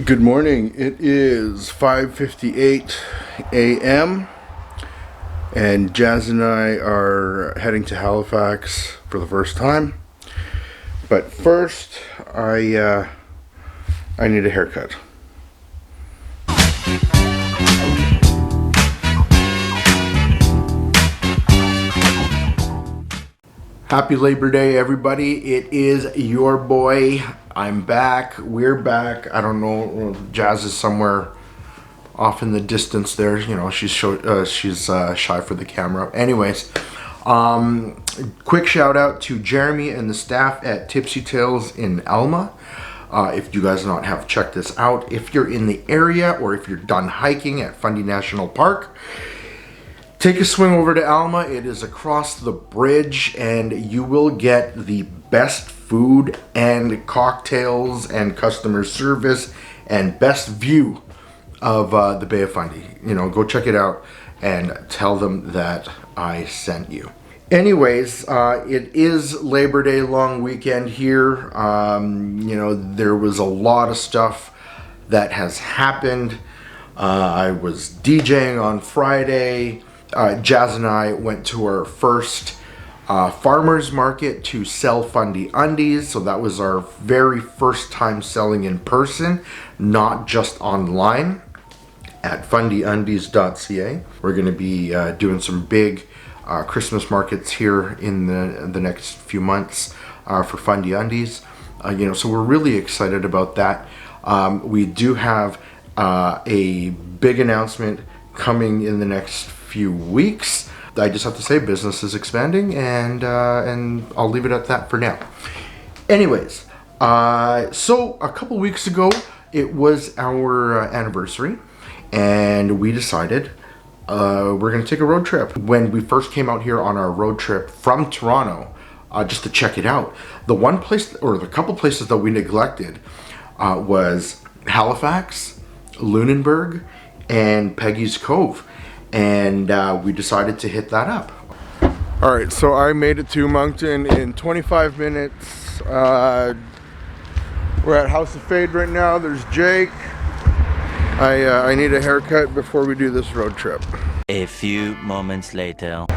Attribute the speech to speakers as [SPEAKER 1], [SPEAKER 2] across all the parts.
[SPEAKER 1] Good morning. It is 5:58 a.m. and Jazz and I are heading to Halifax for the first time. But first, I need a haircut. Happy Labor Day, everybody. It is your boy. I'm back. We're back. I don't know. Jazz is somewhere off in the distance there. You know, she's shy for the camera. Anyways, quick shout out to Jeremy and the staff at Tipsy Tales in Alma. If you guys not have checked this out, if you're in the area or if you're done hiking at Fundy National Park, take a swing over to Alma. It is across the bridge and you will get the best food and cocktails and customer service and best view of the Bay of Fundy. You know, go check it out and tell them that I sent you. Anyways, it is Labor Day long weekend here. You know, there was a lot of stuff that has happened. I was DJing on Friday. Jazz and I went to our first farmers market to sell Fundy undies. So that was our very first time selling in person, not just online at fundyundies.ca. We're going to be doing some big Christmas markets here in the next few months for Fundy undies. You know, so we're really excited about that. We do have a big announcement coming in the next few weeks. I just have to say business is expanding, and I'll leave it at that for now. Anyways, so a couple weeks ago it was our anniversary, and we decided we're gonna take a road trip. When we first came out here on our road trip from Toronto, just to check it out, the one place or the couple places that we neglected was Halifax, Lunenburg, and Peggy's Cove. And we decided to hit that up. All right, so I made it to Moncton in 25 minutes. We're at House of Fade right now. There's Jake. I need a haircut before we do this road trip.
[SPEAKER 2] A few moments later.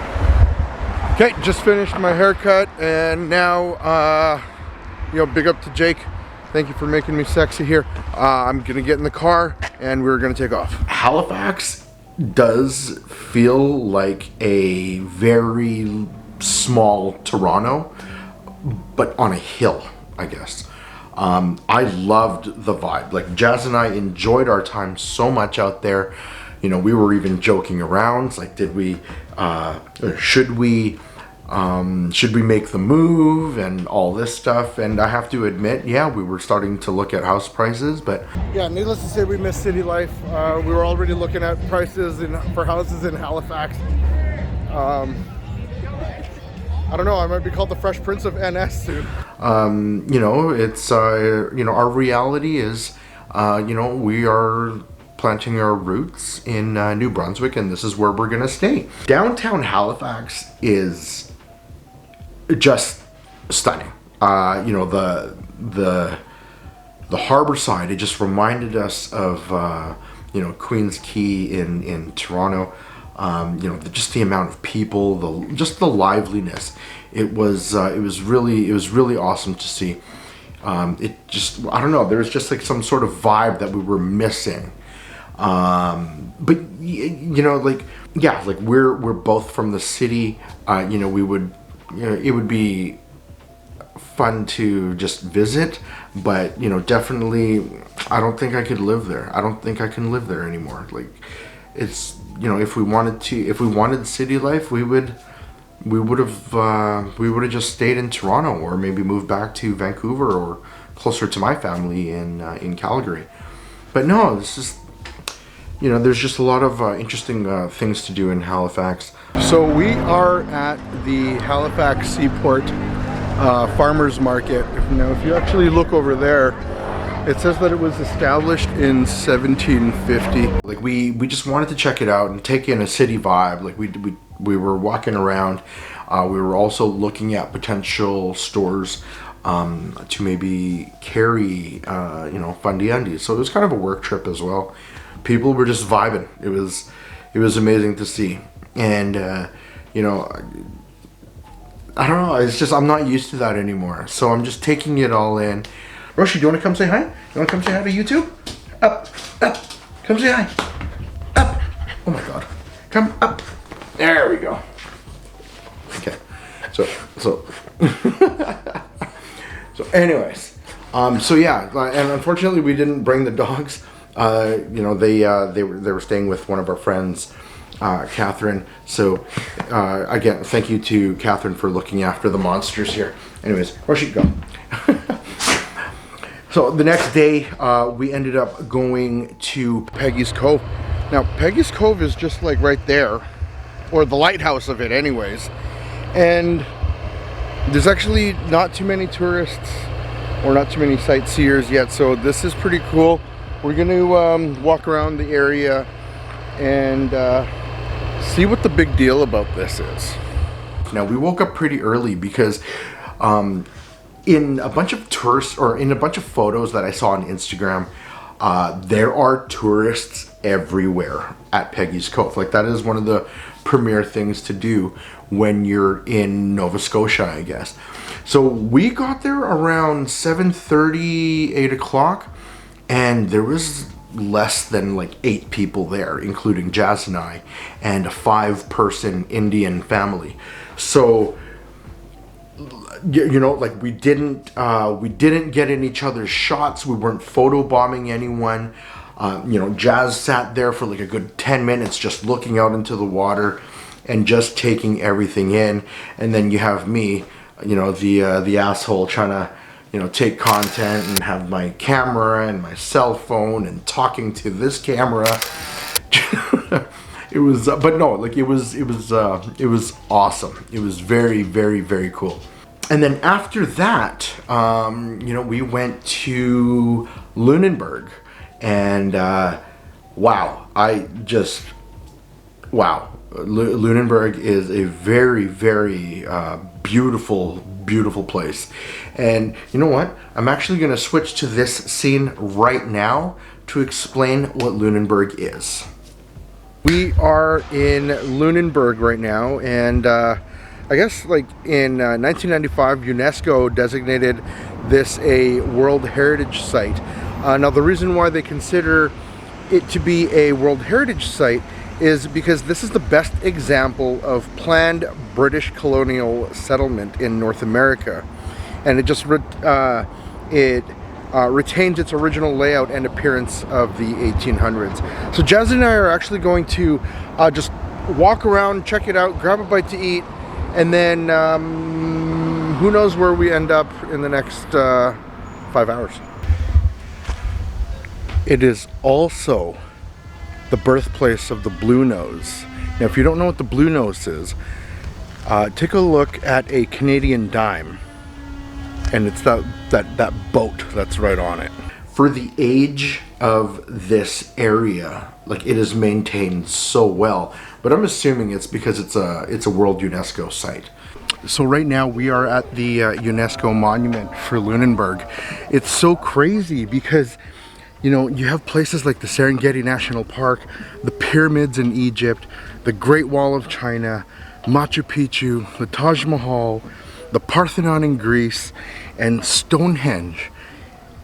[SPEAKER 1] Okay, just finished my haircut, and now, you know, big up to Jake. Thank you for making me sexy here. I'm gonna get in the car, and we're gonna take off. Halifax does feel like a very small Toronto, but on a hill, I guess. I loved the vibe. Like, Jazz and I enjoyed our time so much out there. You know, we were even joking around. It's like, did we, should we make the move and all this stuff? And I have to admit, yeah, we were starting to look at house prices, but yeah, needless to say, we missed city life. We were already looking at prices for houses in Halifax. I don't know, I might be called the Fresh Prince of NS soon. You know, it's, you know, our reality is, you know, we are planting our roots in New Brunswick, and this is where we're gonna stay. Downtown Halifax is just stunning. You know, the harbor side, it just reminded us of you know, Queen's Quay in Toronto. You know, just the amount of people, just the liveliness. It was really awesome to see. It just, I don't know, there was just like some sort of vibe that we were missing. But you know, like, yeah, like we're both from the city. You know, you know, it would be fun to just visit, but you know, definitely, I don't think I could live there. I don't think I can live there anymore. Like, it's, you know, if we wanted city life, we would have just stayed in Toronto, or maybe moved back to Vancouver or closer to my family in Calgary. But no, this is, you know, there's just a lot of interesting things to do in Halifax. So we are at the Halifax Seaport Farmers Market. Now, if you actually look over there, it says that it was established in 1750. Like, we just wanted to check it out and take in a city vibe. Like, we were walking around. We were also looking at potential stores to maybe carry, fundy undies. So it was kind of a work trip as well. People were just vibing. It was amazing to see. And, I don't know. It's just, I'm not used to that anymore. So I'm just taking it all in. Roshi, do you want to come say hi? You want to come say hi to YouTube? Up. Come say hi. Up. Oh my God. Come up. There we go. Okay. So anyways, and unfortunately we didn't bring the dogs. They were staying with one of our friends, Catherine. So again, thank you to Catherine for looking after the monsters here. Anyways, Roshi, go. So the next day, we ended up going to Peggy's Cove. Now, Peggy's Cove is just like right there, or the lighthouse of it anyways. And there's actually not too many tourists or not too many sightseers yet, so this is pretty cool. We're gonna walk around the area and see what the big deal about this is. Now, we woke up pretty early because in a bunch of tourists, or in a bunch of photos that I saw on Instagram, there are tourists everywhere at Peggy's Cove. Like, that is one of the premier things to do when you're in Nova Scotia, I guess. So we got there around 7:30, 8 o'clock, and there was less than like 8 people there, including Jazz and I, and a 5-person Indian family. So, like, we didn't get in each other's shots. We weren't photo bombing anyone. Jazz sat there for like a good 10 minutes just looking out into the water and just taking everything in. And then you have me, the asshole trying to, take content and have my camera and my cell phone and talking to this camera. It was, but no, like, it was awesome. It was very, very, very cool. And then after that, we went to Lunenburg, and wow. Lunenburg is a very, very beautiful place. And you know what? I'm actually going to switch to this scene right now to explain what Lunenburg is. We are in Lunenburg right now, and I guess like in 1995, UNESCO designated this a World Heritage Site. Now, the reason why they consider it to be a World Heritage Site is because this is the best example of planned British colonial settlement in North America, and it just retains its original layout and appearance of the 1800s. So Jazz and I are actually going to just walk around, check it out, grab a bite to eat, and then who knows where we end up in the next 5 hours. It is also the birthplace of the Blue Nose. Now, if you don't know what the Blue Nose is, take a look at a Canadian dime, and it's that boat that's right on it. For the age of this area, like, it is maintained so well, but I'm assuming it's because it's a World UNESCO site. So right now we are at the UNESCO monument for Lunenburg. It's so crazy because you have places like the Serengeti National Park, the pyramids in Egypt, the Great Wall of China, Machu Picchu, the Taj Mahal, the Parthenon in Greece, and Stonehenge.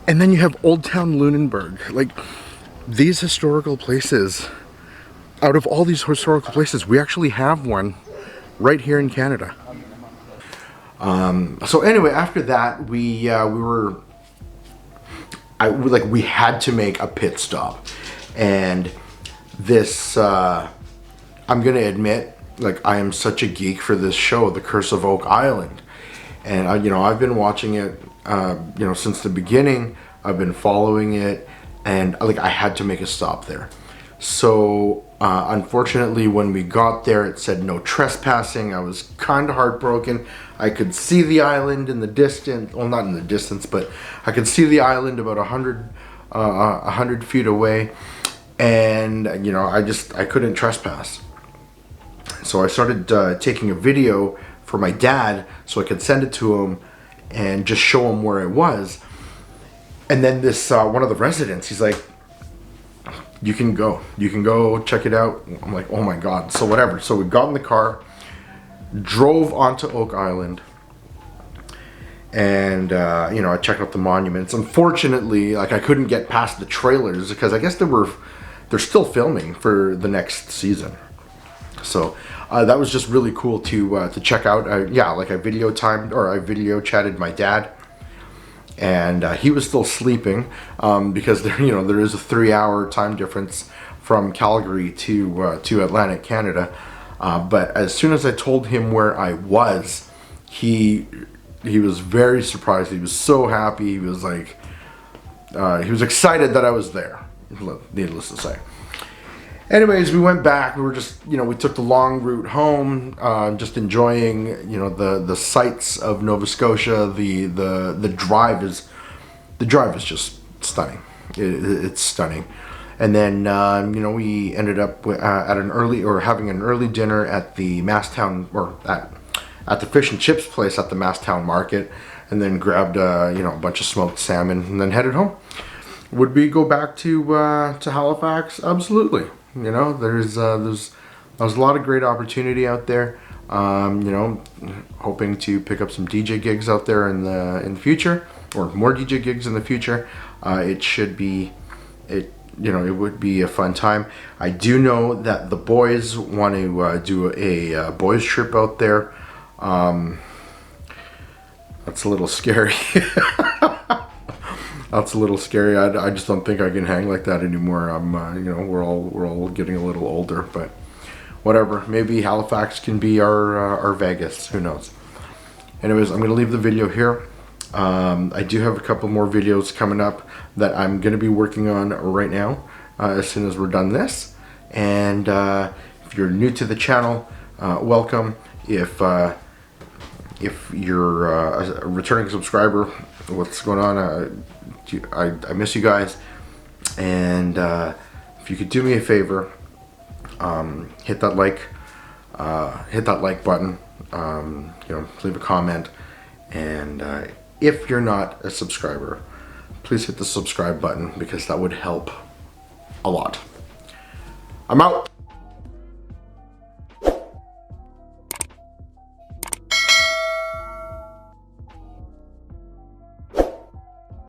[SPEAKER 1] And then you have Old Town Lunenburg. Like, these historical places, out of all these historical places, we actually have one right here in Canada. So anyway, after that, we had to make a pit stop, and this, I'm gonna admit, like, I am such a geek for this show, The Curse of Oak Island, and I've been watching it, since the beginning. I've been following it, and like, I had to make a stop there. So unfortunately, when we got there, it said no trespassing. I was kind of heartbroken. I could see the island in the distance. Well, not in the distance, but I could see the island about 100 feet away, and I couldn't trespass. So I started taking a video for my dad so I could send it to him, and just show him where it was. And then this one of the residents, he's like, you can go check it out. I'm like, oh my God. So whatever. So we got in the car, drove onto Oak Island, and you know, I checked out the monuments. Unfortunately, like, I couldn't get past the trailers because I guess they're still filming for the next season. So that was just really cool to check out. Yeah, like I video chatted my dad, and he was still sleeping because there is a 3-hour time difference from Calgary to Atlantic Canada. But as soon as I told him where I was, he was very surprised. He was so happy. He was like, he was excited that I was there, needless to say. Anyways, we went back. We were just, we took the long route home, just enjoying, the sights of Nova Scotia. The drive is just stunning. It's stunning. And then, we ended up having an early dinner at the Masstown, or at the fish and chips place at the Masstown Market, and then grabbed a bunch of smoked salmon, and then headed home. Would we go back to Halifax? Absolutely. There's a lot of great opportunity out there. Hoping to pick up some DJ gigs out there in the future, or more DJ gigs in the future. It would be a fun time. I do know that the boys want to do a boys trip out there. That's a little scary. That's a little scary. I just don't think I can hang like that anymore. We're all getting a little older, but whatever. Maybe Halifax can be our Vegas. Who knows? Anyways, I'm gonna leave the video here. I do have a couple more videos coming up that I'm gonna be working on right now. As soon as we're done this, and if you're new to the channel, welcome. If you're a returning subscriber, what's going on? I miss you guys, and if you could do me a favor, hit that like button, leave a comment, and if you're not a subscriber, please hit the subscribe button, because that would help a lot. I'm out.